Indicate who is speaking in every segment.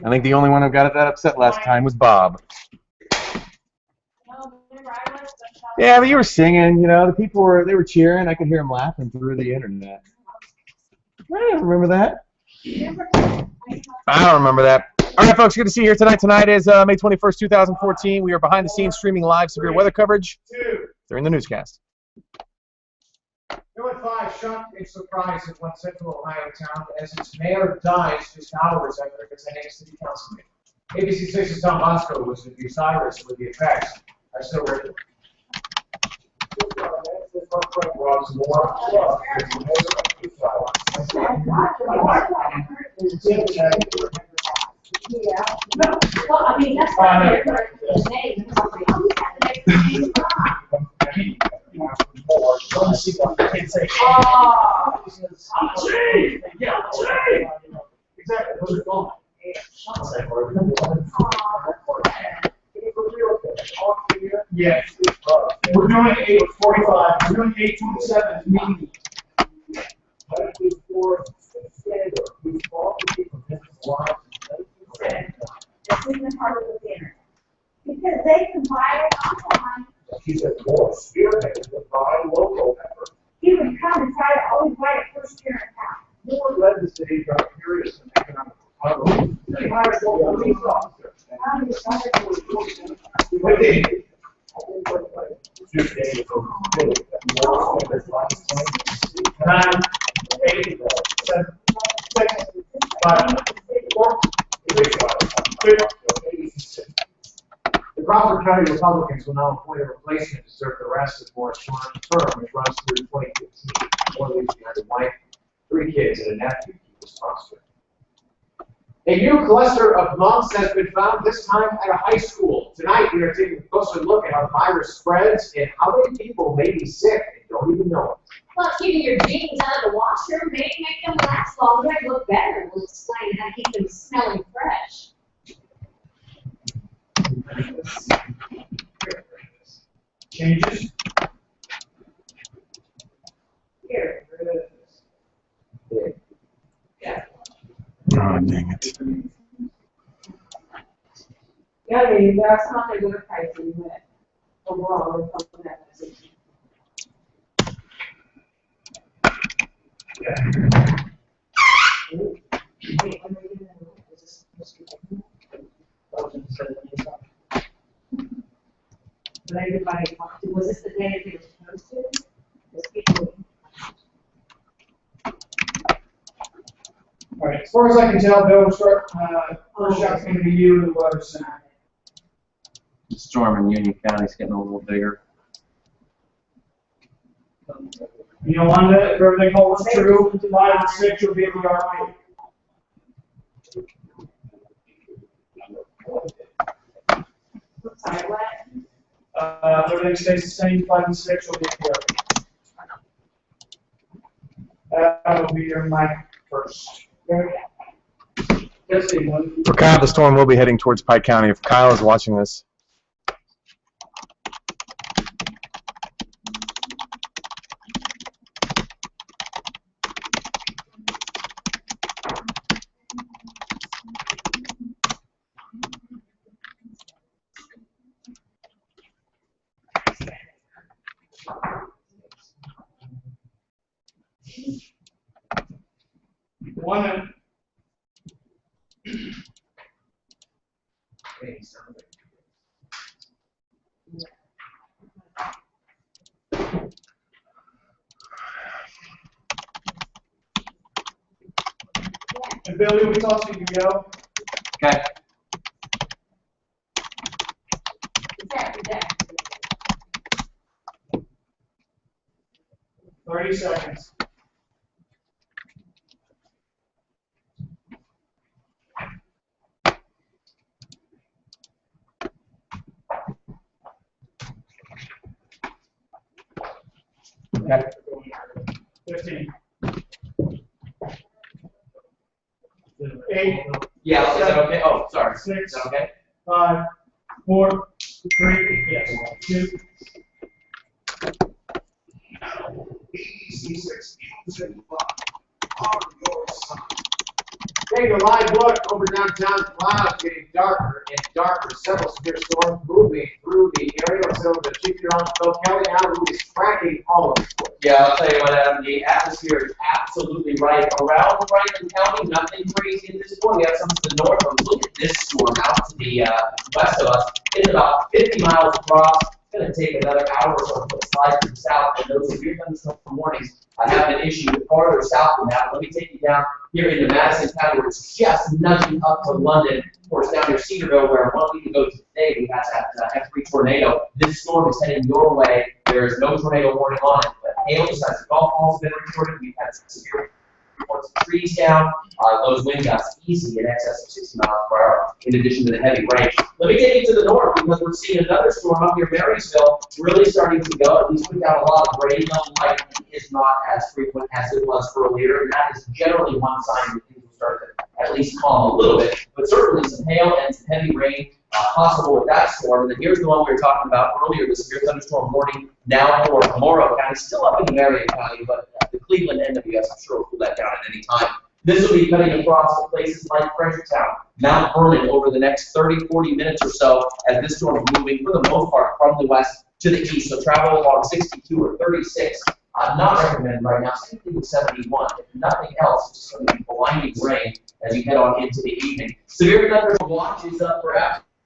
Speaker 1: I think the only one who got that upset last time was Bob. Yeah, but you were singing, you know, the people were cheering. I could hear them laughing through the internet. I don't remember that. I don't remember that. All right, folks, good to see you here tonight. Tonight is May 21st, 2014. We are behind the scenes streaming live severe weather coverage during the newscast.
Speaker 2: Number 5, shocked and surprised in one central Ohio town as its mayor dies just hours after presenting a city council meeting. ABC 6's Tom Bosco was in Bucyrus where the effects are still written.
Speaker 3: No, well, I mean, that's why the name.
Speaker 2: Exactly, those are gone. Yes. We're doing 8:45. We're doing 8:27 meeting.
Speaker 3: Because they compile online.
Speaker 2: He said, more spearheaded by local effort.
Speaker 3: He would come and try to always write it first year in town.
Speaker 2: Moore led the city through periods of economic recovery. He hired local police officers. The Crawford County Republicans will now appoint a replacement to serve the rest of Moore's short term, which runs through 2015. Moore leaves behind a wife, 3 kids, and a nephew he was fostering. A new cluster of monks has been found, this time at a high school. Tonight, we are taking a closer look at how the virus spreads and how many people may be sick and don't even know it.
Speaker 4: Well, keeping your jeans out of the washer may make them last longer and look better. We'll explain how to keep them smelling fresh.
Speaker 2: Changes?
Speaker 3: Here.
Speaker 2: Yeah.
Speaker 1: Oh, dang it.
Speaker 3: Yeah, I mean, there are some other good pricing, but overall, we're coming with that message. But everybody talked to, was this the day that they were supposed to? Because people.
Speaker 2: All right, as far as I can tell, Bill, first shot's going to be you and the weather center.
Speaker 5: The storm in Union County is getting a little bigger.
Speaker 2: Yolanda, if everything holds true, 5 and 6 will be at the RP.
Speaker 3: Sorry, what?
Speaker 2: If everything stays the same, 5 and 6 will be at the RP. That will be your mic first.
Speaker 1: For Kyle, the storm will be heading towards Pike County. If Kyle is watching this.
Speaker 2: One that and Billy, we toss you to go.
Speaker 5: Okay.
Speaker 2: 30 seconds.
Speaker 1: Okay.
Speaker 2: 15. 8.
Speaker 5: Yeah, is that okay? Oh, sorry.
Speaker 2: 6.
Speaker 5: Is that okay?
Speaker 2: 5, 4, 3, yes, 2. C6 are your sons. Taking a live look over downtown, the clouds getting darker and darker. Several severe storms moving through the area. Let's over to Chief Meteorologist Bill Kelly now, who is tracking all of this.
Speaker 6: Yeah, I'll tell you what, Adam, the atmosphere is absolutely right. Around Franklin County, nothing crazy at this point. We have some to the north, but look at this storm out to the west of us. It's about 50 miles across. It's going to take another hour or so to slide to the south, and those severe thunderstorm warnings have been issued farther south than that. Let me take you down here into Madison County, where it's just nudging up to London. Of course, down near Cedarville, where 1 week ago today we had that F3 tornado. This storm is heading your way. There is no tornado warning on it, but hail the size of golf balls have been reported. We've had severe reports of trees down. Those wind gusts easy in excess of 60 miles per hour, in addition to the heavy rain. Let me take you to the north, because we're seeing another storm up near Marysville really starting to go. At least put down a lot of rain. Lightning is not as frequent as it was earlier, and that is generally one sign that things will start to at least calm a little bit. But certainly some hail and some heavy rain possible with that storm. And then here's the one we were talking about earlier, the severe thunderstorm warning now for Morrow County, still up in Marion County, but the Cleveland NWS, I'm sure, will cool that down at any time. This will be cutting across to places like Fredericktown, Mount Vernon over the next 30, 40 minutes or so, as this storm is moving, for the most part, from the west to the east. So travel along 62 or 36. Not recommended right now. Same thing with 71. If nothing else, it's just going to be blinding rain as you head on into the evening. Severe thunderstorm watch is up for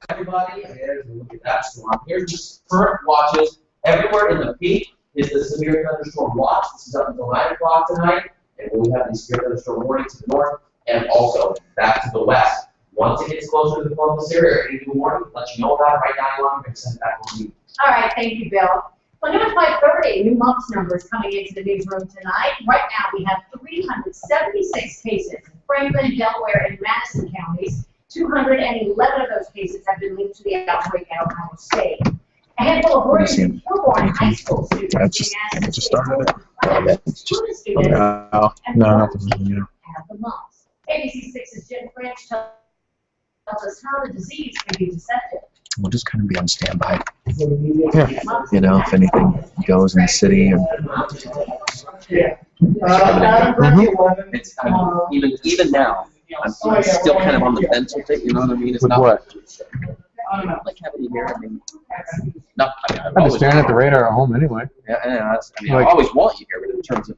Speaker 6: everybody. There's a look at that storm. Here's the current watches. Everywhere in the peak is the severe thunderstorm watch. This is up until 9 o'clock tonight. And we'll have the severe thunderstorm warning to the north and also back to the west. Once it gets closer to the Columbus area, any new warning, let you know about it right now. I'm going to send it back to you.
Speaker 4: All right, thank you, Bill. Well, now it's 5:30. New month's numbers coming into the newsroom tonight. Right now, we have 376 cases in Franklin, Delaware, and Madison counties. 211 of those cases have been linked to the outbreak at Ohio State. A handful of Oregon Kilbourne High School students.
Speaker 1: It just started it.
Speaker 4: No,
Speaker 1: nothing new.
Speaker 4: Have the mumps. ABC 6's Jen French tells us how the disease can be deceptive.
Speaker 7: We'll just kind of be on standby. Yeah. You know, if anything goes in the city. And
Speaker 5: It's even now. I'm still kind of on the fence with it. You know what I mean? It's
Speaker 1: With
Speaker 5: not
Speaker 1: what?
Speaker 5: like having you here. I mean, no. I mean,
Speaker 1: I'm just staring at the radar at home anyway.
Speaker 5: Yeah, that's, I mean,
Speaker 1: Like-
Speaker 5: I always want you here, but in terms of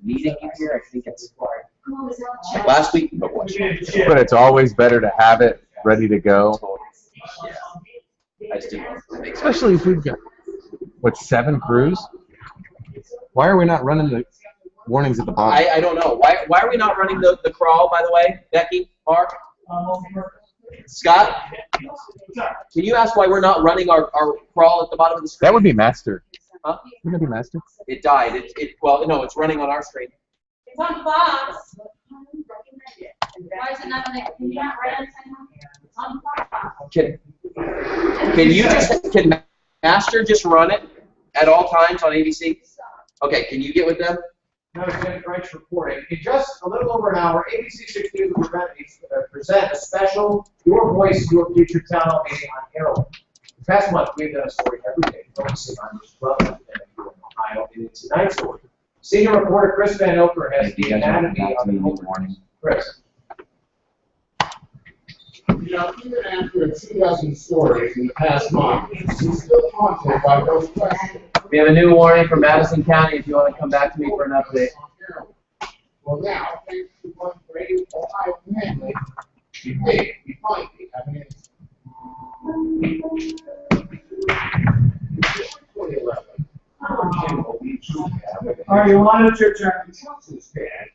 Speaker 5: needing you here, I think it's like last week. But what?
Speaker 1: But it's always better to have it ready to go.
Speaker 5: Yeah. I just didn't want to make sense.
Speaker 1: Especially if we've got, what, 7 crews? Why are we not running the warnings at the bottom?
Speaker 5: I don't know. Why are we not running the crawl, by the way? Becky, Mark, Scott? Can you ask why we're not running our crawl at the bottom of the screen?
Speaker 1: That would be master.
Speaker 5: Huh?
Speaker 1: Wouldn't it be master?
Speaker 5: It died. Well, no, it's running on our screen.
Speaker 3: It's on Fox. Why is it not on the, can you not write it anymore? It's on Fox.
Speaker 5: Can Master just run it at all times on ABC? Okay, can you get with them?
Speaker 2: No, Jen French reporting. In just a little over an hour, ABC 16 will present a special Your Voice, Your Future town hall meeting on heroin. The past month, we've done a story every day focusing on this relevant event in Ohio. In tonight's story, senior reporter Chris Van Oker has the anatomy of the morning. Chris.
Speaker 8: You know, even after 2,000 stories in the past month, she's still haunted by those questions.
Speaker 5: We have a new warning from Madison County if you want to come back to me for an update.
Speaker 8: Well, now, thanks to one brave Ohio family, we finally have an answer. 2011.
Speaker 2: Are you on it, your turn?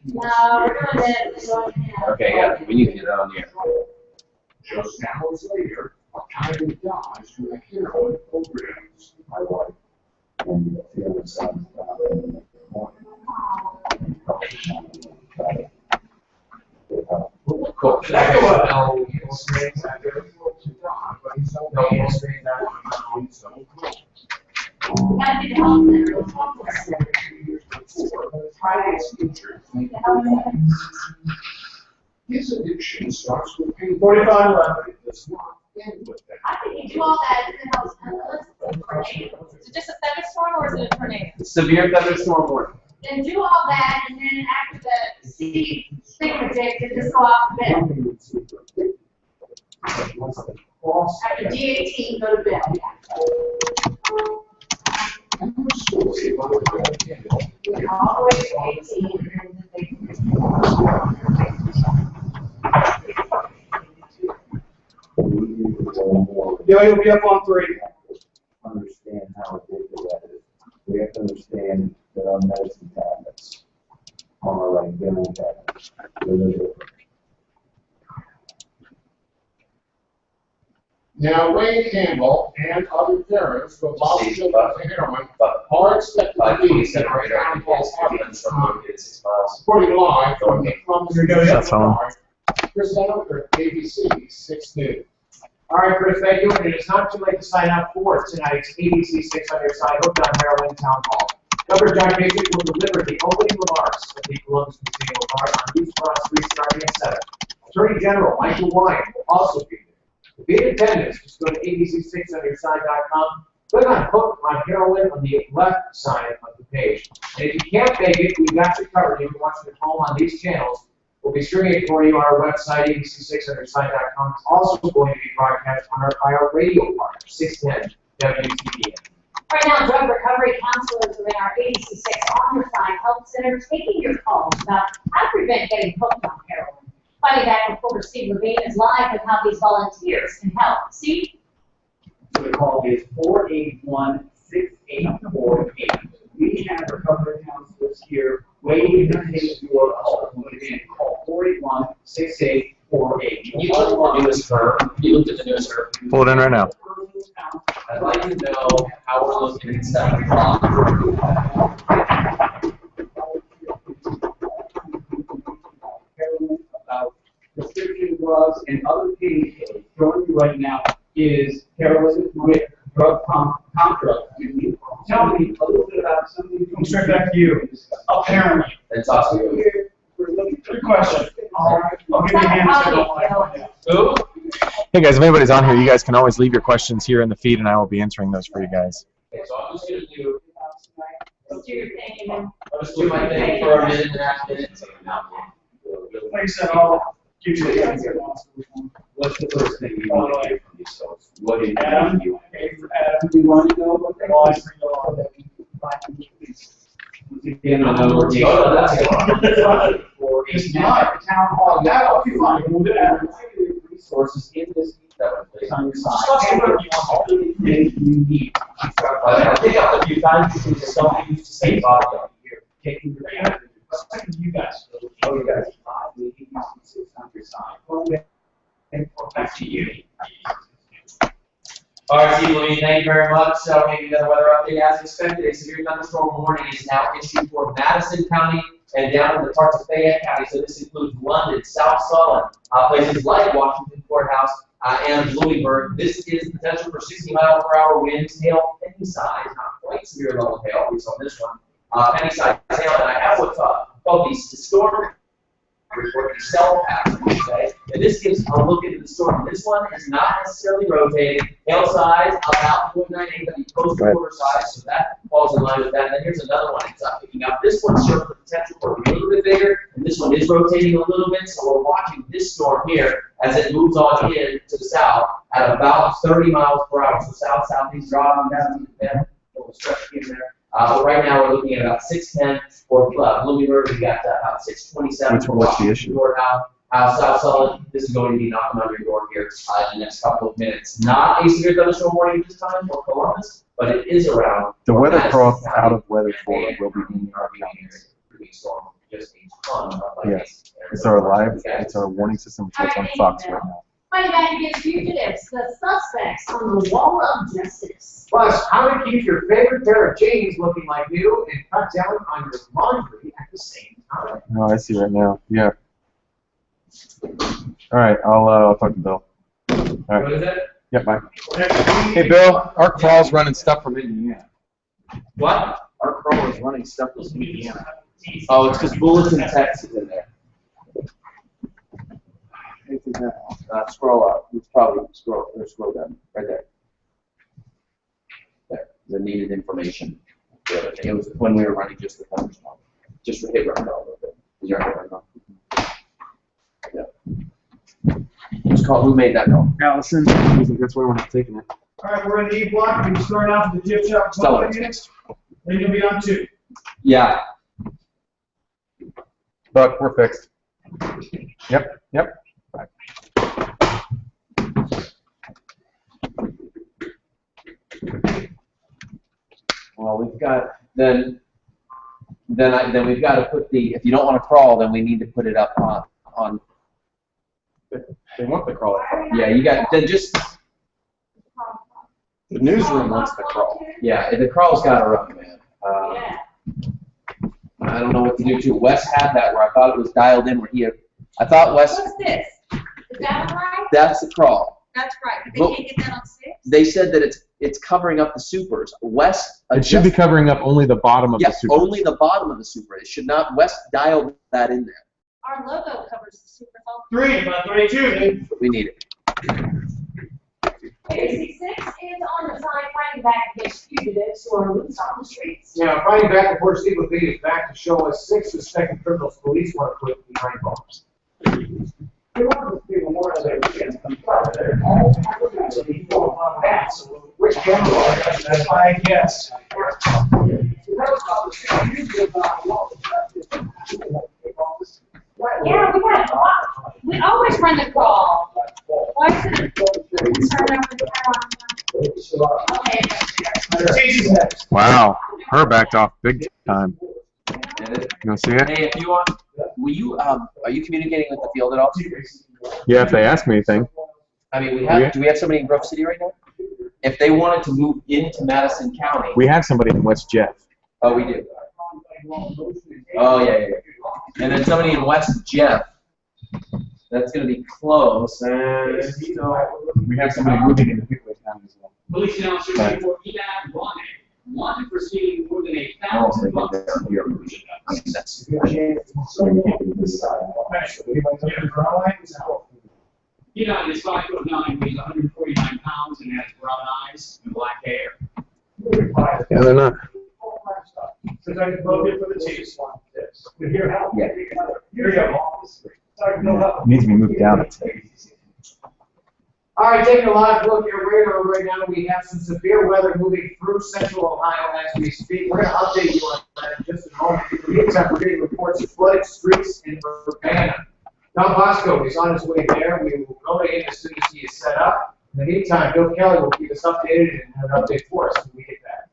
Speaker 3: No, we're doing it.
Speaker 5: Okay, yeah, we need to get that on the air.
Speaker 8: Just hours later, a tiny dies from a heroin overdose. My wife and the other son in the morning.
Speaker 2: Cool. Did I go up? No, he'll stay back there. No, he'll stay back there.
Speaker 4: Gotta be the health
Speaker 8: His addiction starts with pain.
Speaker 2: 45-11.
Speaker 8: It does not end with that.
Speaker 4: I think you do all that in the house.
Speaker 3: Is it just a thunderstorm or is it a tornado?
Speaker 5: Severe thunderstorm warning.
Speaker 4: Then do all that, and then after the city thingamajig to just go off the bill. After D18, go to bill. All the way to 18.
Speaker 2: You'll be up on 3.
Speaker 8: Understand how addictive that is. We have to understand that our medicine tablets are like billing tablets. They're no different. Now, Wayne Campbell and other terrorists who abolished children to heroin are expected to be in our town hall audience, reporting live from the
Speaker 1: That's all.
Speaker 8: Chris Elder, ABC 6 News.
Speaker 2: All right, Chris, thank you. And it is not too late to sign up for tonight's ABC 6 on your side, Hooked on Heroin Town Hall. Governor John Kasich will deliver the opening remarks at the Columbus Museum of Art on East Front Street starting at 7. Attorney General Michael Wine will also be there. To be in attendance, just go to abc6onyourside.com. Click on Hooked on Heroin on the left side of the page. And if you can't make it, we've got you covered. You can watch it at home on these channels. We'll be streaming it for you on our website, abc6onyourside.com. It's also going to be broadcast on our radio partner, 610 WTBN.
Speaker 4: Right now, drug recovery counselors within our ABC6 On Your Side Health Center taking your calls about how to prevent getting hooked on heroin. Fighting back reporter Steve Levine is live with how these volunteers can help. Steve?
Speaker 9: So the call is 481-6848. We have recovery counselors here waiting to take your call. Again, call 481-6848.
Speaker 5: You looked at the newest firm. You looked at the newest firm.
Speaker 1: Pull it in right now.
Speaker 5: I'd like to know how we're looking at 7 o'clock.
Speaker 9: About prescription drugs and other painkillers. Showing you right now is heroin with drug contract. Tell me a little bit about something.
Speaker 2: Come straight back to you. Apparently.
Speaker 5: That's awesome.
Speaker 2: Good question. I'll give you a hand if I don't like it.
Speaker 5: Who?
Speaker 1: Hey guys, if anybody's on here, you guys can always leave your questions here in the feed, and I will be answering those for you guys.
Speaker 5: Okay, so I'm just going to do,
Speaker 4: Let's do your thing, and then
Speaker 5: I'll just do my thing for a minute and a half minutes.
Speaker 2: Like I said, I'll give you the answer.
Speaker 9: What's the first thing you want to get from these folks? What do you
Speaker 2: Adam,
Speaker 9: you want?
Speaker 2: Adam,
Speaker 9: Do you want to know what they want? Again, I know we're taking.
Speaker 5: Oh, that's good.
Speaker 9: For
Speaker 2: it's not the town hall. That'll be fine. We'll do that.
Speaker 9: resources in this place on your side.
Speaker 2: Discuss whatever you want.
Speaker 9: Anything you need.
Speaker 5: I think a few times you see something used to say body here.
Speaker 9: Taking your.
Speaker 2: You guys.
Speaker 9: Oh, you guys. We can use this on your side.
Speaker 2: Back to you.
Speaker 6: All right, Steve Levine, thank you very much. So maybe the weather update as expected. A severe thunderstorm warning is now issued for Madison County and down in the parts of Fayette County. So this includes London, South Sullivan, places like Washington Courthouse and Louisburg. This is potential for 60-mile-per-hour winds, hail, penny size, not quite severe level hail, at least on this one. Penny size hail, and I have what's called the storm report, the cell pattern, okay? And this gives a look into the storm. This one is not necessarily rotating. Hail size about 0.98, but the coastal quarter size, so that falls in line with that. And then here's another one. It's picking up. This one shows the potential for a little bit bigger, and this one is rotating a little bit. So we're watching this storm here as it moves on in to the south at about 30 miles per hour. So south-southeast, drawing down to the bend, little stretch in there. But right now we're looking at about 610 for Louisburg. We got about 627 for Washington Courthouse. South Sullivan, this is going to be knocking on your door here in the next couple of minutes. Not a severe thunderstorm warning this time for Columbus, but it is around.
Speaker 1: The weather pro out of weather forward will be in our counties.
Speaker 6: Storm, just a ton of
Speaker 1: Yes, it's our warning system, which is on Fox right now.
Speaker 4: Fighting back against fugitives, the suspects on the wall of justice.
Speaker 2: Plus, how to keep your favorite pair of jeans looking like new and cut down on your laundry at the same time.
Speaker 1: No, I see right now. Yeah. All right, I'll talk to Bill. All right.
Speaker 6: What is it?
Speaker 1: Yeah, bye. Hey, Bill, our crawl's running stuff from Indiana.
Speaker 6: What?
Speaker 1: Our crawl is running stuff from Indiana.
Speaker 5: Oh, it's because Bulletin text is in there.
Speaker 1: Scroll up. It's probably scroll down right there.
Speaker 5: There, the needed information. It was when we were running just the thunderstorm. Just hit run a little bit. Is your run? Who's called? Who made that call?
Speaker 1: Allison. That's why we're not taking it.
Speaker 2: All right, we're in the E block. We start off with the gift shop.
Speaker 5: Stellar is next.
Speaker 2: Then you'll be on 2.
Speaker 5: Yeah.
Speaker 1: Buck, we're fixed. Yep.
Speaker 5: Well, we've got then we've got to put the. If you don't want to crawl, then we need to put it up on.
Speaker 1: They want the crawl.
Speaker 5: Yeah, you got then just.
Speaker 1: The newsroom wants the crawl.
Speaker 5: Yeah, the crawl's got to run, man.
Speaker 3: Yeah.
Speaker 5: I don't know what to do too. Wes had that where I thought it was dialed in where he had. I thought Wes.
Speaker 3: What's this? Is that one right?
Speaker 5: That's the crawl.
Speaker 3: That's right, but they
Speaker 5: Well,
Speaker 3: can't get that on 6?
Speaker 5: They said that it's covering up the supers. Wes.
Speaker 1: It should be covering up only the bottom of the
Speaker 5: Yes,
Speaker 1: super.
Speaker 5: only the bottom of the super. It should not. Wes dialed that in there.
Speaker 3: Our logo covers the super phone.
Speaker 2: 3, about 32.
Speaker 5: We need it.
Speaker 4: Okay, 6 is on the sign fighting back against fugitives who are loose on the streets.
Speaker 2: Now, Friday back before Steve Levine is back to show us 6 suspected criminals police want to put behind bars.
Speaker 9: They want to be more of a weekend.
Speaker 2: Which camera? I guess.
Speaker 3: Yeah, we always run the crawl. Why is it? Turn over the camera. Okay.
Speaker 1: Wow, her backed off big time.
Speaker 5: Did it?
Speaker 1: You want to see it?
Speaker 5: Hey, if you want, will you? Are you communicating with the field at all?
Speaker 1: Yeah, if they ask me anything.
Speaker 5: I mean, we have.
Speaker 1: Yeah.
Speaker 5: Do we have somebody in Grove City right now? If they wanted to move into Madison County.
Speaker 1: We have somebody in West Jeff.
Speaker 5: Oh, we do. Oh yeah. And then somebody in West Jeff. That's going to be close. And
Speaker 1: We have somebody moving into Hickory County as well.
Speaker 9: Police announcers report Evan wanted for stealing more than
Speaker 1: I don't think
Speaker 9: $1,000.
Speaker 1: they're here.
Speaker 5: I mean, that's.
Speaker 9: Evan is 5'9", weighs 149 pounds, and has brown eyes and black hair.
Speaker 1: Yeah, they're not.
Speaker 2: Since I voted for the Chiefs. Here, how?
Speaker 5: Yeah.
Speaker 2: Here you go.
Speaker 1: Needs to be moved down.
Speaker 2: All right, taking a live look at radar right now. We have some severe weather moving through central Ohio as we speak. We're going to update you on that in just a moment. In the meantime, we're getting reports of flooded streets in Urbana. Don Bosco is on his way there. We will go in as soon as he is set up. In the meantime, Bill Kelly will keep us updated and have an update for us when we get back.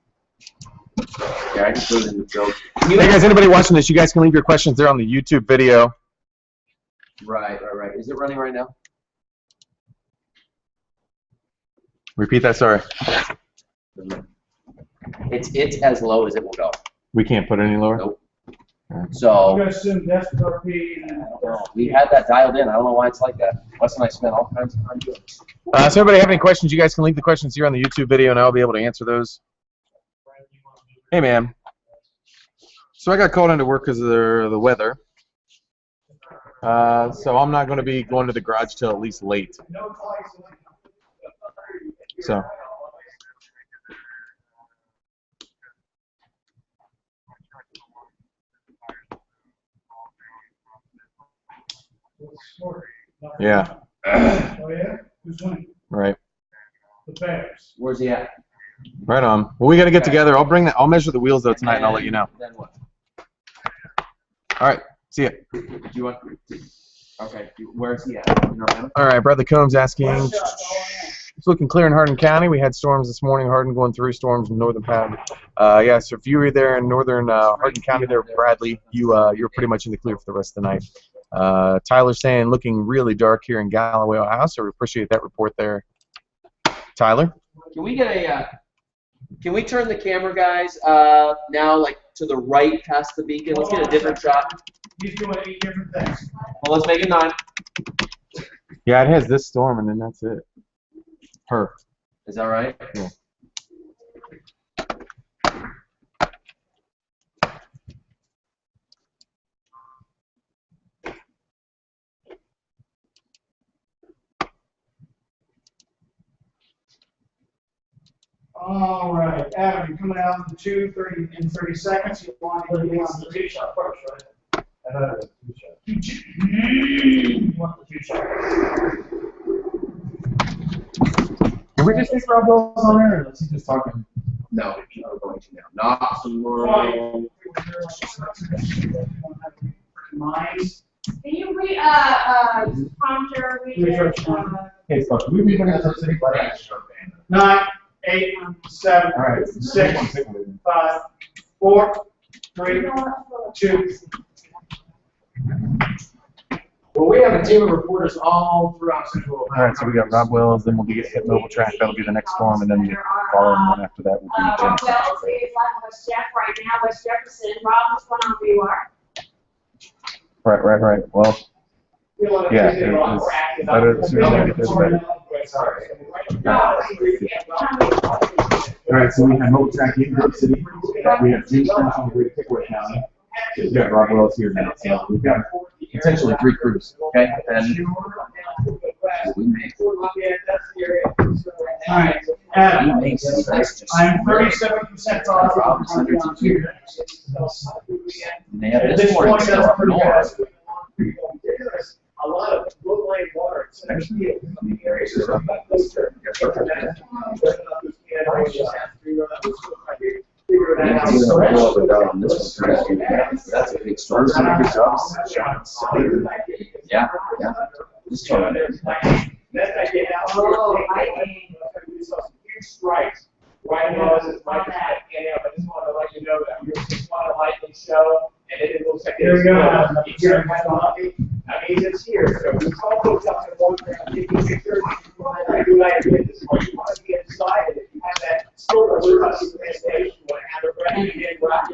Speaker 5: Yeah, I just put it in the joke.
Speaker 1: Hey guys, anybody watching this, you guys can leave your questions there on the YouTube video.
Speaker 5: Right. Is it running right now?
Speaker 1: Repeat that, sorry.
Speaker 5: It's as low as it will go.
Speaker 1: We can't put it any lower?
Speaker 5: Nope.
Speaker 2: I'm
Speaker 5: So
Speaker 2: going to assume that's RP and.
Speaker 5: we had that dialed in. I don't know why it's like that. Wes and I spent all kinds of time doing it.
Speaker 1: So everybody have any questions, you guys can leave the questions here on the YouTube video and I'll be able to answer those. Hey man. So I got called into work because of the weather. So I'm not going to be going to the garage till at least late. So. Yeah.
Speaker 2: Oh, yeah? Who's winning?
Speaker 1: Right.
Speaker 2: The Bears.
Speaker 5: Where's he at?
Speaker 1: Right on. Well, we got to get together. I'll bring that. I'll measure the wheels though tonight, and I'll let you know.
Speaker 5: Then what?
Speaker 1: All right. See ya.
Speaker 5: Do you want? Okay. Where's he at? In Urbana?
Speaker 1: All right. Bradley Combs asking. It's looking clear in Hardin County. We had storms this morning. Hardin going through storms in northern Pad. Yeah. So if you were there in northern Hardin County, there, Bradley, you're pretty much in the clear for the rest of the night. Tyler saying looking really dark here in Galloway, Ohio. So we appreciate that report there. Tyler.
Speaker 5: Can we get a? Can we turn the camera, guys, now like to the right past the beacon? Let's get a different shot.
Speaker 2: He's doing 8 different things.
Speaker 5: Well, let's make it 9.
Speaker 1: Yeah, it has this storm, and then that's it. Her.
Speaker 5: Is that right?
Speaker 1: Yeah.
Speaker 2: All right, Adam, you're coming out in 30 seconds. You want to get on the 2 shot first, right? I thought it was 2 shot. You want the 2 shot.
Speaker 1: Did we just take Rob Wells on there, or is he just talking?
Speaker 5: No, we're going to now. Not tomorrow.
Speaker 3: Can you read, prompter, read it?
Speaker 1: Hey, fuck, we be looking at the city.
Speaker 2: 9, 8, 7,
Speaker 1: All right.
Speaker 2: 6, 5, 4, 3, 2. Well, we have a team of reporters all throughout Central Ohio.
Speaker 1: All right, so we got Rob Wells, then we'll be hit Mobile Track. That'll be the next storm, and then the following one after that will be
Speaker 3: Rob
Speaker 1: Jennifer.
Speaker 3: Wells is like West Jeff right now, West Jefferson. Rob, what's going on where you are?
Speaker 1: Right. Well, yeah, it's better as soon as I get this ready. All right, so we have Mobile Track in Grove City. We have Jim French on the way to Pickwick County. We've got Rob Wells here now, so we've got potentially 3 crews.
Speaker 5: Okay, and we may.
Speaker 2: Alright,
Speaker 5: We may see that's just.
Speaker 2: I'm 37% off.
Speaker 5: They have
Speaker 2: At
Speaker 5: this
Speaker 2: this
Speaker 5: morning
Speaker 2: point,
Speaker 5: still
Speaker 2: that's
Speaker 5: up
Speaker 2: pretty
Speaker 5: north.
Speaker 2: good. A lot of low-lying water. It's actually the areas that are not listed.
Speaker 5: That's a big storm. Yeah. This storm.
Speaker 2: Huge strikes. Right now, it's like I just want to let you know that we just want a lightning show, and it looks like it's here. I mean, it's here. So we call folks up and walk around 56 I do like to get this one. You want to be inside, and if you have that sort of station, you want to have it ready to get right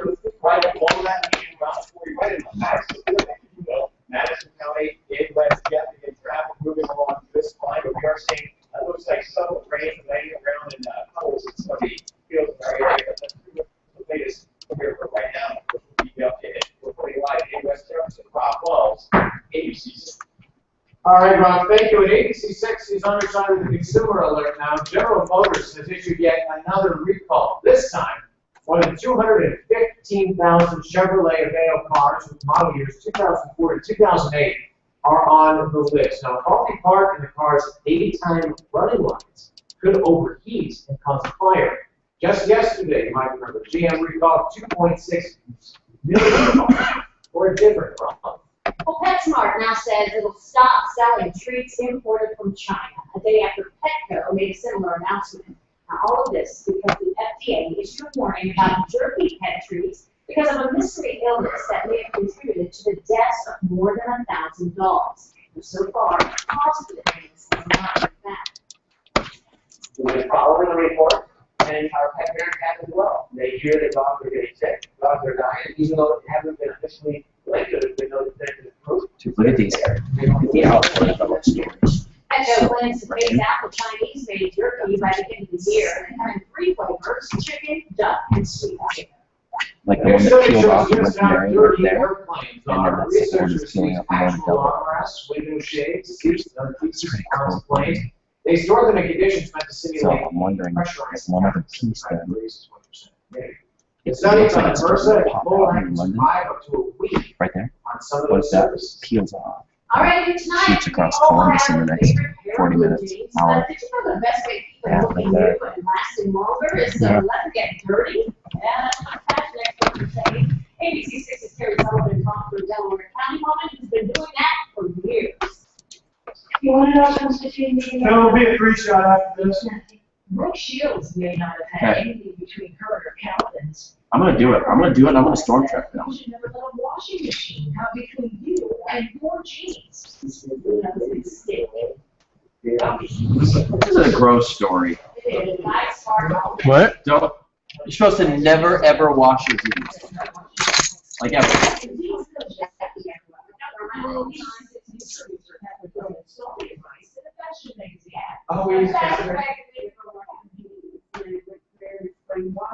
Speaker 2: below that meeting route before you right in the back. So, you know, Madison County, West Jeff, and traffic moving along this line, but we are seeing it looks like some rain laying around in puddles. It's going to be feels very that's the latest here for right now. We'll be updated. We're putting live in West Jefferson. Rob Wells, ABC6. All right, Rob, thank you. At ABC6 is underside of the consumer alert now. General Motors has issued yet another recall. This time, more than 215,000 Chevrolet Aveo cars with model years 2004 to 2008 are on the list. Now, faulty part in the car's daytime running lights could overheat and cause a fire. Just yesterday, you might remember, GM recalled 2.6 million cars for a different problem.
Speaker 4: Well, PetSmart now says it'll stop selling treats imported from China a day after Petco made a similar announcement. Now, all of this because the FDA issued a warning about jerky pet treats because of a mystery illness that may have contributed to the deaths of more than 1,000 dogs. And so far, positive things have not been found.
Speaker 6: We've been following the report, and our pet parents have as well. They hear that dogs are getting sick, dogs are dying, even though it hasn't been officially linked to it, they know that there's proof.
Speaker 7: Dude, look at these. Look at the output of those stories.
Speaker 4: Petco plans to phase out the Chinese-made jerky by the end of the year and having 3 flavors: chicken, duck, and sweet potato.
Speaker 7: Like the one that peeled off and went to Mary right there. And then that's the one that's peeling up and going to double.
Speaker 2: Window shades, seats, and other pieces of planes. They store them in conditions meant to
Speaker 7: So
Speaker 2: simulate
Speaker 7: I'm wondering if one other piece then,
Speaker 2: It's
Speaker 7: it
Speaker 2: not
Speaker 7: looks
Speaker 2: even
Speaker 7: like
Speaker 2: on
Speaker 7: it's
Speaker 2: the
Speaker 7: supposed to
Speaker 2: Versa,
Speaker 7: pop
Speaker 2: full
Speaker 7: out in
Speaker 2: length,
Speaker 7: London,
Speaker 2: 5 up to a week
Speaker 7: right there.
Speaker 2: on some of
Speaker 7: What
Speaker 2: those
Speaker 7: if that
Speaker 2: services.
Speaker 7: peels off?
Speaker 4: All right, tonight,
Speaker 7: Shoots across
Speaker 4: we all
Speaker 7: Columbus in
Speaker 4: have
Speaker 7: the
Speaker 4: our
Speaker 7: next
Speaker 4: favorite pair
Speaker 7: 40
Speaker 4: of
Speaker 7: minutes,
Speaker 4: routines,
Speaker 7: hour.
Speaker 4: but did you know the best way to keep
Speaker 7: Yeah,
Speaker 4: it looking
Speaker 7: like that.
Speaker 4: new and lasting longer is to
Speaker 7: Yeah.
Speaker 4: let it get dirty? Yeah, that's the expert say. ABC6's Terry Sullivan talked to a Delaware County woman who's been doing that for years. You want to know what's between me and
Speaker 2: There will be a 3-shot after this.
Speaker 4: Brooke Shields may not have had anything between her and her Calvin's.
Speaker 5: I'm gonna do it. I'm gonna do it. And I'm gonna storm track them.
Speaker 4: You should never let a washing machine come between you and your jeans. It's still.
Speaker 5: This is a gross story.
Speaker 4: It is nice, hard.
Speaker 1: What?
Speaker 5: Don't. You're supposed to never ever wash your jeans. Like ever.
Speaker 2: Always.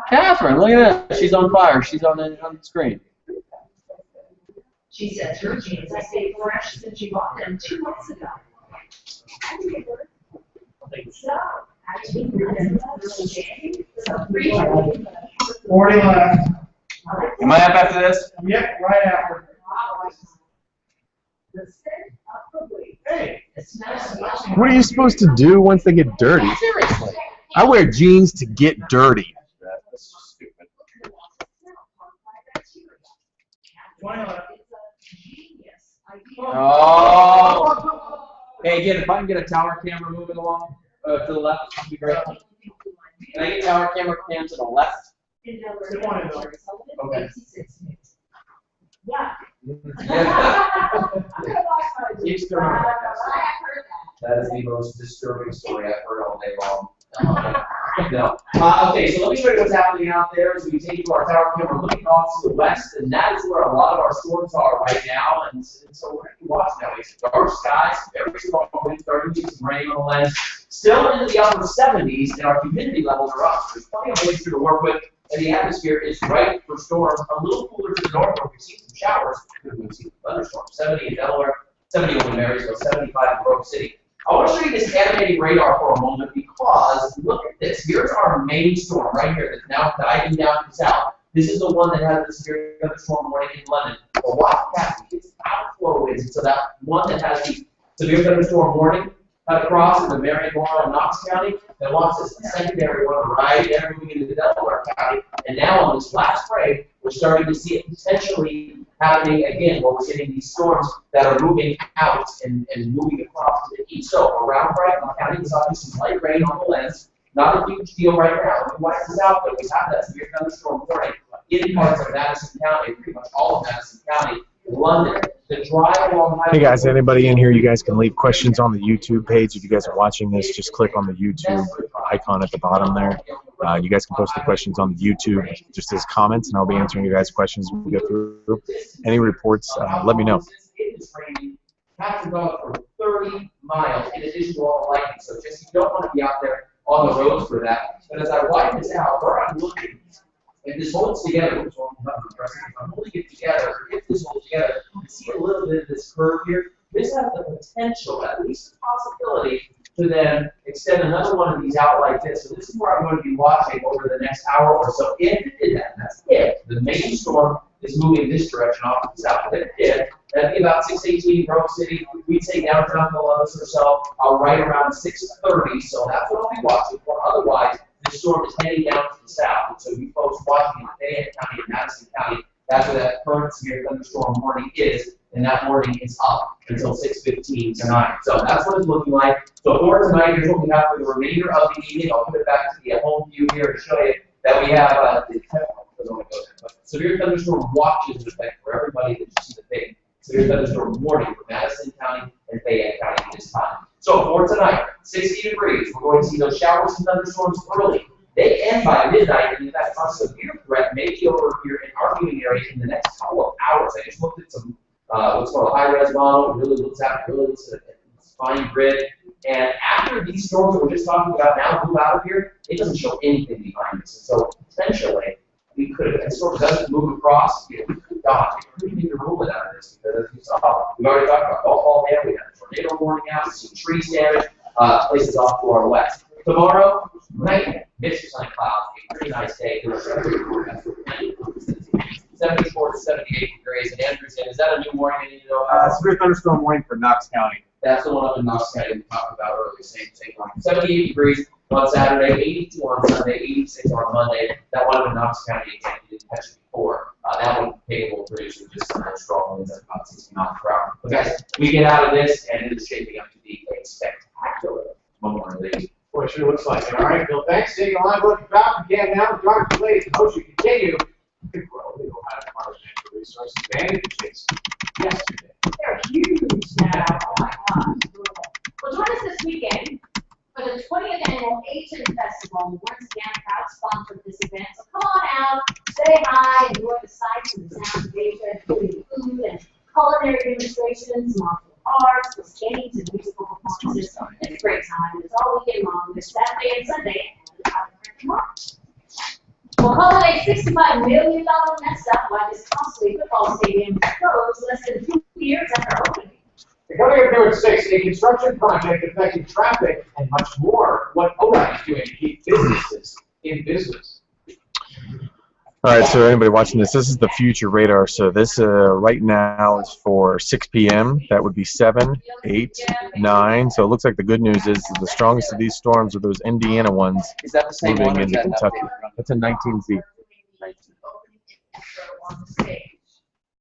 Speaker 5: Catherine, look at that. She's on fire. She's on the screen.
Speaker 4: She says her jeans have stayed fresh since she bought them 2 months ago. So, actually,
Speaker 2: 40 left.
Speaker 5: Am I up after this?
Speaker 2: Yep, right after. Hey.
Speaker 1: What are you supposed to do once they get dirty?
Speaker 5: Seriously.
Speaker 1: I wear jeans to get dirty.
Speaker 5: That's stupid. Oh. Hey, again, if I can get a tower camera moving along to the left, that'd be great. Can I get a tower camera cam to the left? Okay.
Speaker 4: Yeah.
Speaker 5: Keep stirring. That is the most disturbing story I've heard all day long. No. Okay, so let me show you what's happening out there as we take you to our tower camera looking off to the west, and that is where a lot of our storms are right now. And so we're going to be watching that way. It's dark skies, very strong wind, starting to get some rain on the lens. Still into the upper 70s, and our humidity levels are up. There's plenty of moisture to work with, and the atmosphere is right for storms. A little cooler to the north, where we've seen some showers. We've seen thunderstorms. 70 in Delaware, 71 in Marysville, 75 in Grove City. I want to show you this animating radar for a moment because look at this. Here's our main storm right here that's now diving down to the south. This is the one that has the severe thunderstorm warning in London. But watch that. Its outflow is so that one that has the severe thunderstorm warning cut across in the Marion, and Knox County. Then watch this secondary one right there moving into Delaware County. And now on this last frame, we're starting to see it potentially happening again, where we're getting these storms that are moving out and moving across to the east. So around Franklin County, we saw some light rain on the lens. Not a huge deal right now. Look why this is out, but we have that severe thunderstorm warning in parts of Madison County, pretty much all of Madison County, London. The drive along
Speaker 1: Hey guys, anybody in here, you guys can leave questions on the YouTube page. If you guys are watching this, just click on the YouTube icon at the bottom there. You guys can post the questions on the YouTube just as comments, and I'll be answering you guys' questions as we go through. Any reports, let me know.
Speaker 6: Cats are going for 30 miles in addition to all the lightning, so just you don't want to be out there on the roads for that. But as I widen this out, where I'm looking, if this holds together, which one if I'm holding it together, if this holds together, you can see a little bit of this curve here. This has the potential, at least the possibility, to then extend another one of these out like this. So this is where I'm going to be watching over the next hour or so. If it did that, that's if the main storm is moving this direction off to the south. If it did, that'd be about 6:18 Grove City. We'd say downtown Columbus or so, right around 6:30. So that's what I'll be watching for. Otherwise, the storm is heading down to the south. And so you folks watching in Fayette County and Madison County, that's where that current severe thunderstorm warning is. And that warning is up until 6:15 tonight. So that's what it's looking like. So for tonight, here's what we have for the remainder of the evening. I'll put it back to the home view here to show you that we have severe thunderstorm watches in effect for everybody that you see the big severe thunderstorm warning for Madison County and Fayette County at this time. So for tonight, 60 degrees. We're going to see those showers and thunderstorms early. They end by midnight, and in fact, our severe threat may be over here in our viewing area in the next couple of hours. I just looked at some what's called a high-res model. It really looks at fine grid. And after these storms that we're just talking about now move out of here, it doesn't show anything behind us. And so potentially, we could, if the storm doesn't move across, we could dodge. We couldn't even rule it out of this because, as you saw, we've already talked about golf there. We had a tornado warning out. We've seen trees damage, places off to our west. Tomorrow, night, mixed with sunny clouds, a pretty nice day. 74 to 78 degrees. And Anderson, is that a new warning I need to know about?
Speaker 1: Severe thunderstorm warning for Knox County.
Speaker 6: That's the one up in Knox County we talked about earlier. Same one. 78 degrees on Saturday, 82 on Sunday, 86 on Monday. That one up in Knox County, again, we didn't catch it before. That one capable of producing just some strong winds at about 60 miles per hour. But guys, we get out of this, and it is shaping up to be a spectacular Memorial Day.
Speaker 2: Boy, it sure looks like it. All right, Bill, thanks. Taking a live look at Falcon Cam now. Dark delays. The motion continue. Well, we don't have Department of Natural Resources bandages yesterday.
Speaker 4: They're huge now. Oh my gosh. Well, join us this weekend for the 20th annual Asian Festival. Once again, proud sponsor of this event. So come on out, say hi, enjoy the sights and the sounds of Asia, including food and culinary demonstrations, martial arts, with games and musical performances. It's a great time. It's all weekend long. This Saturday and Sunday, and tomorrow. Well, holiday $65 million mess up while this costly football stadium is closed less than 2 years after opening.
Speaker 2: Coming up here at 6, a construction project affecting traffic and much more. What ODOT is doing to keep businesses in business.
Speaker 1: All right, so anybody watching this is the future radar. So this right now is for 6 p.m. That would be 7, 8, 9. So it looks like the good news is the strongest of these storms are those Indiana ones
Speaker 6: Is that the same
Speaker 1: moving
Speaker 6: one or is
Speaker 1: into
Speaker 6: that an
Speaker 1: Kentucky.
Speaker 6: update?
Speaker 1: That's a 19Z.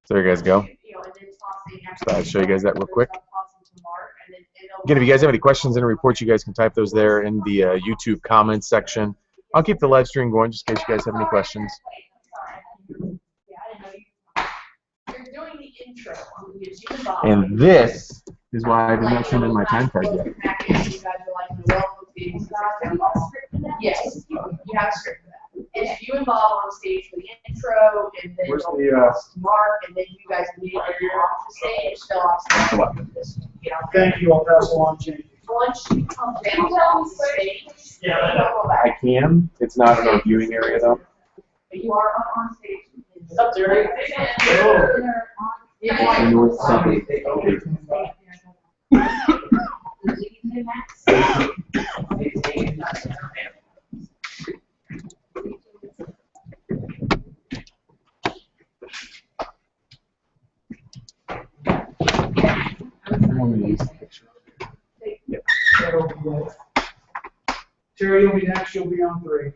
Speaker 1: So there you guys go. So I'll show you guys that real quick. Again, if you guys have any questions in the report, you guys can type those there in the YouTube comments section. I'll keep the live stream going just in case you guys have any questions. And this is why I did not send in my time card yet.
Speaker 4: Yes, you have a script for that. It's you involved on stage for the intro, and then
Speaker 1: Where's the,
Speaker 4: Mark, and then you guys immediately go off the stage, fill off stage. You know,
Speaker 9: Thank you, I'll pass along, Jane.
Speaker 4: once you come down on the stage, you go back.
Speaker 1: I can. It's not in our viewing area though.
Speaker 4: But you are up on stage.
Speaker 9: What's up, Jerry?
Speaker 1: And with somebody.
Speaker 9: Terry, you'll be next, you'll be on 3.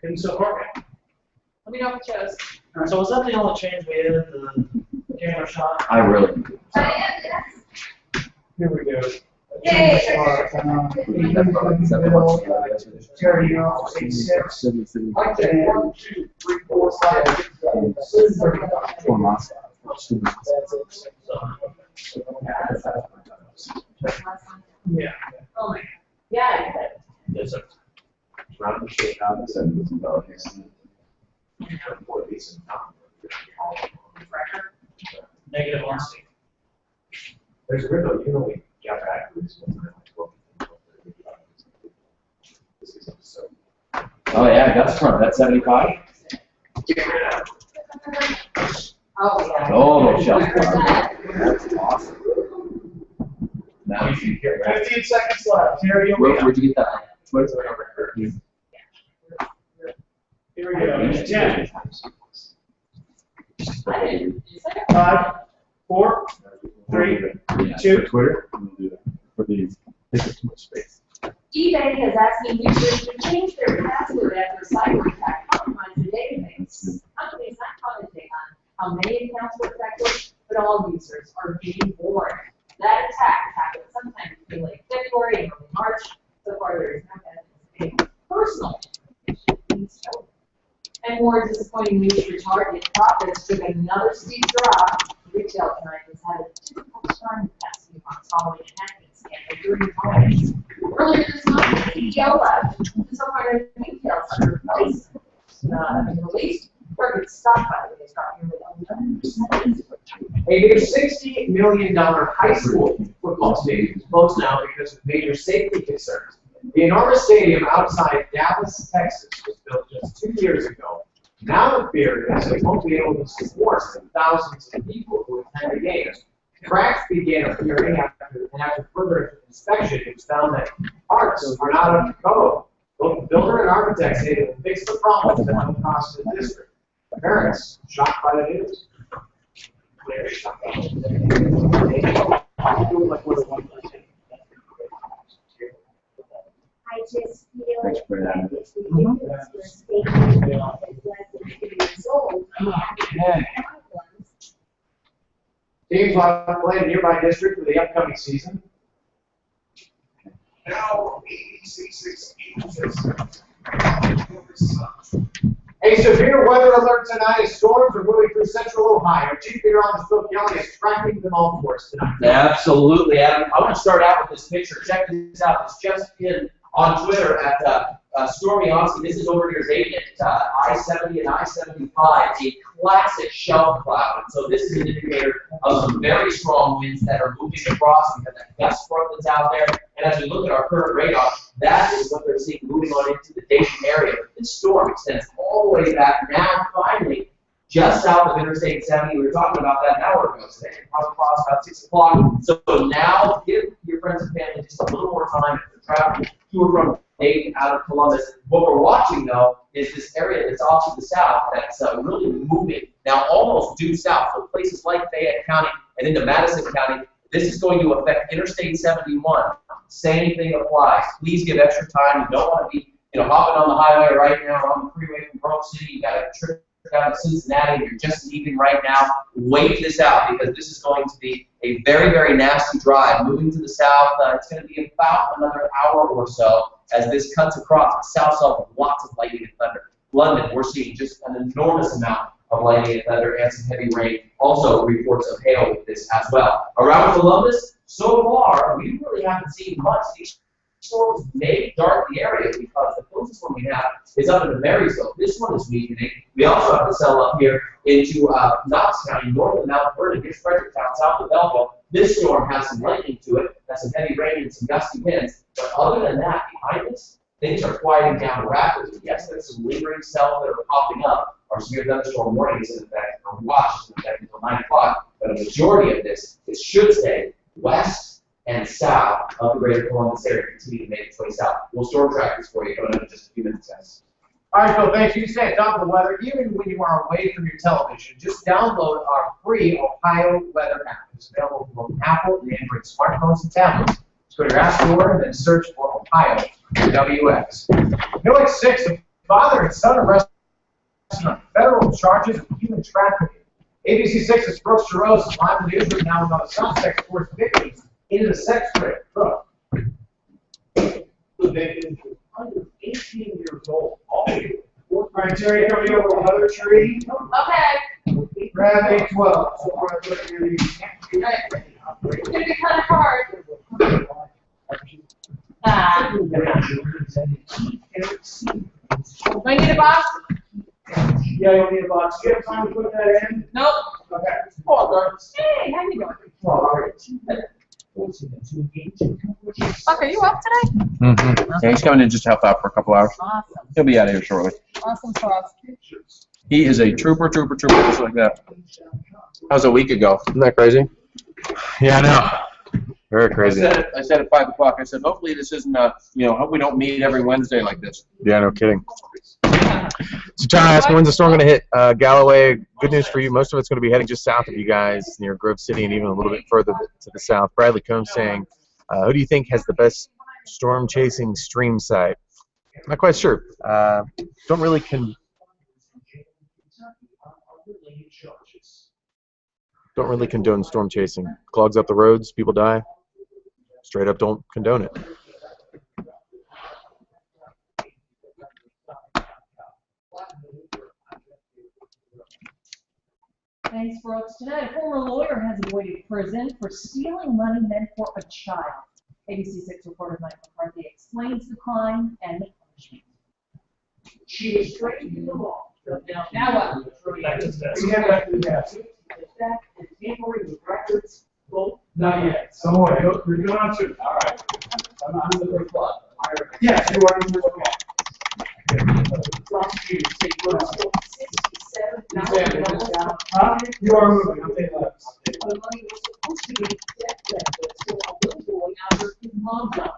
Speaker 9: And so far.
Speaker 3: Let me know if it shows.
Speaker 9: Alright, so was that the only change we did, the camera shot?
Speaker 7: I really.
Speaker 9: Here we go.
Speaker 3: Yay.
Speaker 9: Terry, you're off 6. Okay, 1, 2, 3, 4, 5, 6, 7, 8, 9, 10. Yeah.
Speaker 3: Oh my.
Speaker 4: Yeah.
Speaker 2: There's a round of shit out of some
Speaker 9: Negative on stage.
Speaker 2: There's a window, you know, we got back to this one.
Speaker 7: Oh yeah, that's front. That's 75.
Speaker 4: Oh, yeah.
Speaker 7: Oh, those shells. That's awesome. Now you can get
Speaker 9: 15 seconds left. Terry, you'll be on.
Speaker 7: Where'd you get that? What is it?
Speaker 9: Here we go. 10,
Speaker 3: I didn't.
Speaker 9: 5, 4, 3, 2.
Speaker 1: Twitter. For these. This is too much space.
Speaker 3: eBay has asking users to change their password after a cyber attack compromised the database. Companies not commenting on how many accounts were affected, but all users are being warned. That attack happened sometime between late February and early March. So far, there is no evidence of personal issues. And more disappointing news for Target. Profits took another steep drop. Retail tonight has had a difficult time the past few months following an hacking scandal during the holidays. Earlier this month, the CEO left. So far, details are replaced. Released. Target's stock value has dropped nearly 11%.
Speaker 2: A near $60 million high school football stadium is closed now because of major safety concerns. The enormous stadium outside Dallas, Texas was built just 2 years ago. Now the fear is it won't be able to support the thousands of people who attend the games. Cracks began appearing after further inspection. It was found that parts are not up to code. Both the builder and architect say they will fix the problems at no cost to the district. Parents shocked by the news. They're shocked.
Speaker 10: I just feel
Speaker 7: Thanks for that.
Speaker 10: it's ridiculous for a state that is less than 2 years old and having problems.
Speaker 2: Teams will have to play in a nearby district for the upcoming season.
Speaker 8: Now,
Speaker 2: A severe weather alert tonight as storms are moving through central Ohio. Chief Meteorologist Phil Kelly is tracking them all for us tonight.
Speaker 6: Absolutely, Adam. I want to start out with this picture. Check this out. It's just in on Twitter at Stormy Austin. This is over near Dayton, I-70 and I-75, a classic shelf cloud. And so this is an indicator of some very strong winds that are moving across. We have that gust front that's out there. And as we look at our current radar, that is what they're seeing moving on into the Dayton area. This storm extends all the way back now, finally, just south of Interstate 70. We were talking about that an hour ago today. Probably cross about 6 o'clock. So now give your friends and family just a little more time to travel to or from Dayton out of Columbus. What we're watching, though, is this area that's off to the south that's really moving now almost due south. So places like Fayette County and into Madison County, this is going to affect Interstate 71. Same thing applies. Please give extra time. You don't want to be hopping on the highway right now or on the freeway from Grove City. You got a trip down to Cincinnati. You're just leaving right now. Wait this out because this is going to be a very, very nasty drive. Moving to the south, it's going to be about another hour or so as this cuts across the south side with lots of lightning and thunder. London, we're seeing just an enormous amount of lightning and thunder and some heavy rain. Also, reports of hail with this as well. Around Columbus, so far, we really haven't seen much. These storms may dart the area because the closest one we have is up in Marysville. This one is weakening. We also have to sell up here into Knox County, north of Mount Vernon, near Fredericktown, south of Belleville. This storm has some lightning to it, has some heavy rain and some gusty winds. But other than that, behind us, things are quieting down rapidly. Yes, there's some lingering cells that are popping up. Our severe thunderstorm warning is in effect, or watch is in effect until 9 o'clock. But a majority of this, it should stay west and south of the greater Columbus area. Continue to make its way south. We'll storm track this for you coming up in just a few minutes, guys.
Speaker 2: All right, Phil, thanks. You stay on top of the weather even when you are away from your television. Just download our free Ohio Weather app. It's available for both Apple and Android smartphones and tablets. Just go to your app store and then search for Ohio WX. Nearly 6, the father and son arrested on federal charges of human trafficking. ABC 6's Brooks Giroux is live in the newsroom now with the suspect forced victims into the sex trade. Brooks.
Speaker 9: The victim was under 18 years old. All right, Terry, coming over the other tree.
Speaker 3: Okay.
Speaker 9: Grab A12. So far, I put your name.
Speaker 3: It's gonna be kind of hard. Do I need a box?
Speaker 9: Yeah, you'll need a box. Do you have time to put that in?
Speaker 3: Nope.
Speaker 9: Okay. Oh, darn.
Speaker 3: Hey, how you doing?
Speaker 9: Well, all right.
Speaker 3: Buck, are you up today?
Speaker 7: Mm-hmm. Yeah, he's coming in just to help out for a couple hours.
Speaker 3: Awesome.
Speaker 7: He'll be out of here shortly.
Speaker 3: Awesome sauce.
Speaker 7: He is a trooper, just like that. That was a week ago. Isn't that crazy?
Speaker 1: Yeah, I know. Very crazy.
Speaker 7: I said at 5 o'clock, I said, hopefully this isn't, hope we don't meet every Wednesday like this.
Speaker 1: Yeah, no kidding. So John asked, when's the storm going to hit Galloway? Good news for you. Most of it's going to be heading just south of you guys, near Grove City, and even a little bit further to the south. Bradley Combs saying, who do you think has the best storm-chasing stream site? Not quite sure. Don't really condone storm chasing. Clogs up the roads, people die. Straight up, don't condone it.
Speaker 3: Thanks, Brooks. Tonight, a former lawyer has avoided prison for stealing money meant for a child. ABC 6 reporter Mike McCarthy explains the crime and the punishment.
Speaker 9: She was trained in the law.
Speaker 3: Now what?
Speaker 9: We have that to the and tampering with records. Well, not yet. So we're going on to. All right. I'm in the first spot. Yes, you are in the first spot. Prosecutors take photos. 67. You are moving. I'm taking left.
Speaker 3: The money was supposed to be death benefits for a little boy after his mom died.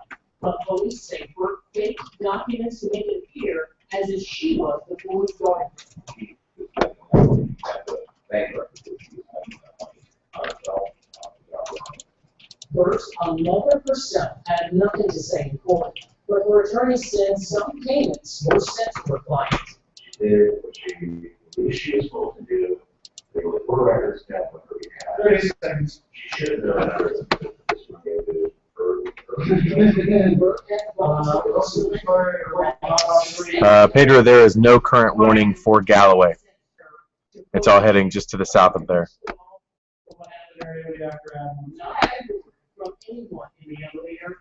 Speaker 3: But police say Brooke faked documents to make it appear as if she was the boy's daughter. First, another person had nothing to say in court, but her attorney said some payments were sent to her client.
Speaker 11: She did what she was supposed to do. They were for records that were for behalf.
Speaker 9: 30 seconds.
Speaker 11: She should have done that. This one gave it
Speaker 1: Pedro, there is no current warning for Galloway. It's all heading just to the south of there.
Speaker 3: From anyone in the elevator,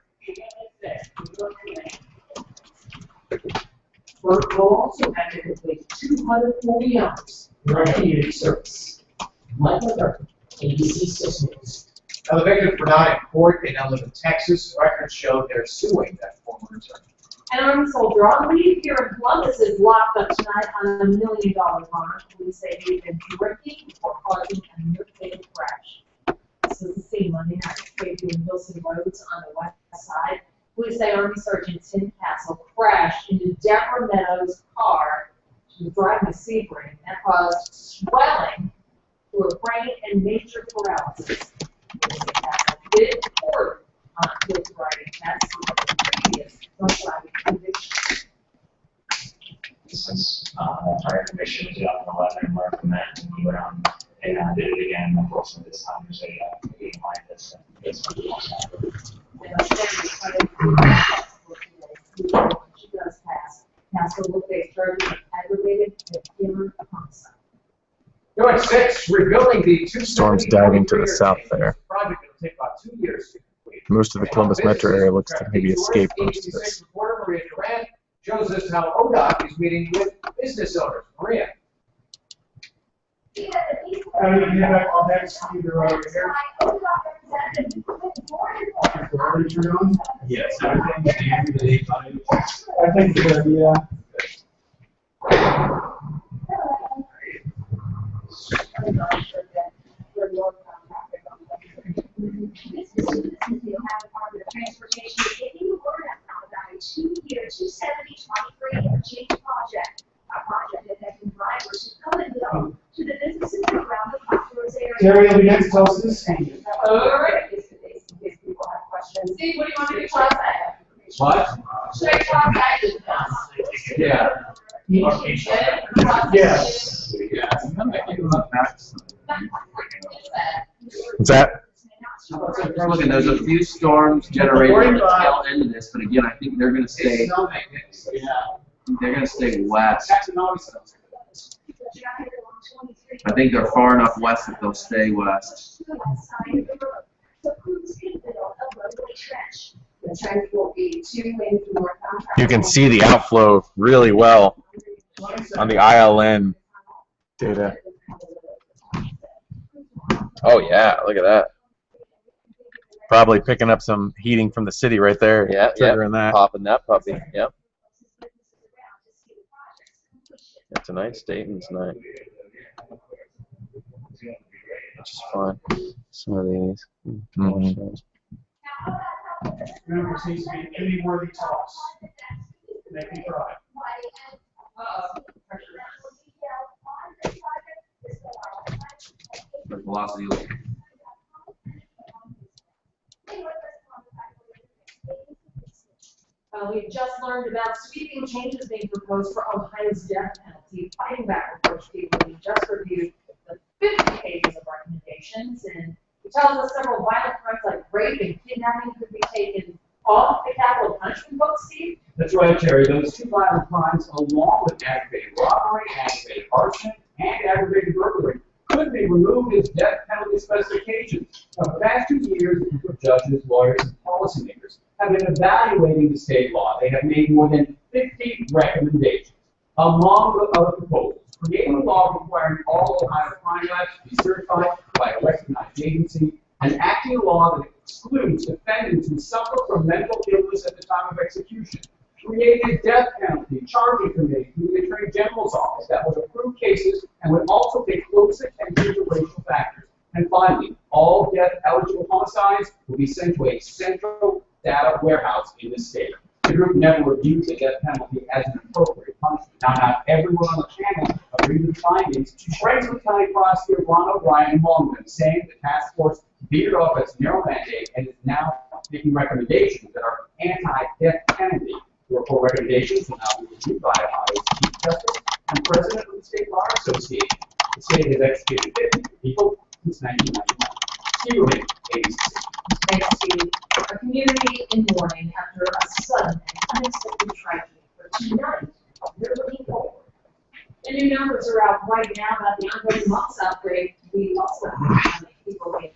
Speaker 3: Bert will also have to complete 240 hours of community service. Mike McCarthy, ABC 6 News.
Speaker 2: Now, the victims were not in court in Elizabeth, Texas. Records show they're suing that former attorney.
Speaker 3: An Army soldier on leave here in Columbus is locked up tonight on $1 million bond. Police say he'd been drinking before causing a near-fatal crash. This was the scene Monday night, safety in Wilson Roads on the west side. Police say Army Sergeant Tim Castle crashed into Deborah Meadows' car. She was driving a Sebring that caused swelling to her brain and major paralysis. Castle did report on a field sobriety test with a previous drug-driving conviction.
Speaker 11: Since prior conviction was 2011, and learned from that and went around and did it again. Unfortunately, this time there's a game like this. And it's what we lost.
Speaker 3: She does pass. Castle will face charges of aggravated vehicular homicide.
Speaker 2: Go at 6, rebuilding the 270.
Speaker 7: Storm's diving to the south there.
Speaker 2: Project will take about 2 years to complete.
Speaker 7: Most of the Columbus metro area looks to maybe escape most of
Speaker 2: ABC6
Speaker 7: this.
Speaker 2: reporter Maria Durant shows us how ODOT is meeting with business owners. Maria.
Speaker 9: How do you get back on next either over here? Where are you going?
Speaker 11: Yes, everything.
Speaker 9: I think good, yeah.
Speaker 10: Transportation is getting the word out about a 2-year, 270-23 interchange project. A project that can drivers who come and go to the businesses around the Contours area.
Speaker 9: Terry will be next to us this evening.
Speaker 3: All right, in case people have questions. Steve, what do you want me to toss at?
Speaker 2: What?
Speaker 3: Should I toss at you?
Speaker 2: Yeah.
Speaker 9: Yes.
Speaker 7: What's that?
Speaker 6: Looking, there's a few storms generated at the tail end of this, but again, I think they're gonna stay, they're gonna stay west. I think they're far enough west that they'll stay west.
Speaker 7: You can see the outflow really well on the ILN data. Oh yeah, look at that. Probably picking up some heating from the city right there.
Speaker 6: Yeah,
Speaker 7: triggering that.
Speaker 6: Popping that puppy. Yep. It's a nice statement tonight. Which is fun. Some of these.
Speaker 9: Remember, seems to be any worthy toss. Make me cry.
Speaker 6: The velocity.
Speaker 3: We've just learned about sweeping changes being proposed for Ohio's death penalty. Fighting Back Approach people, we just reviewed the 50 pages of recommendations, and it tells us several violent crimes like rape and kidnapping could be taken off the capital punishment book, Steve.
Speaker 2: That's right, Terry. Those 2 violent crimes, along with aggravated robbery, aggravated arson, and aggravated burglary, could be removed as death penalty specifications. Now, for the past 2 years, a group of judges, lawyers, and policymakers have been evaluating the state law. They have made more than 50 recommendations. Among the other proposals, creating a law requiring all Ohio crime labs to be certified by a recognized agency, and acting a law that excludes defendants who suffer from mental illness at the time of execution. Creating a death penalty charging committee through the Attorney General's office that would approve cases and would also pay close attention to racial factors. And finally, all death-eligible homicides will be sent to a central data warehouse in the state. The group never reviewed the death penalty as an appropriate punishment. Now, not everyone on the panel agreed with the findings. Rensselaer County Prosecutor Ron O'Brien among them, saying the task force veered off its narrow mandate and is now making recommendations that are anti-death penalty. The report recommendations will now be reviewed by Ohio's Chief Justice and President of the State Bar Association. The state has executed 50 people since 1999. Steve Lee, ABC.
Speaker 3: Thanks, Steve. A community in mourning after a sudden and unexpected tragedy. For tonight, they're looking forward. The new numbers are out right now about the ongoing mumps outbreak. We also have how many people may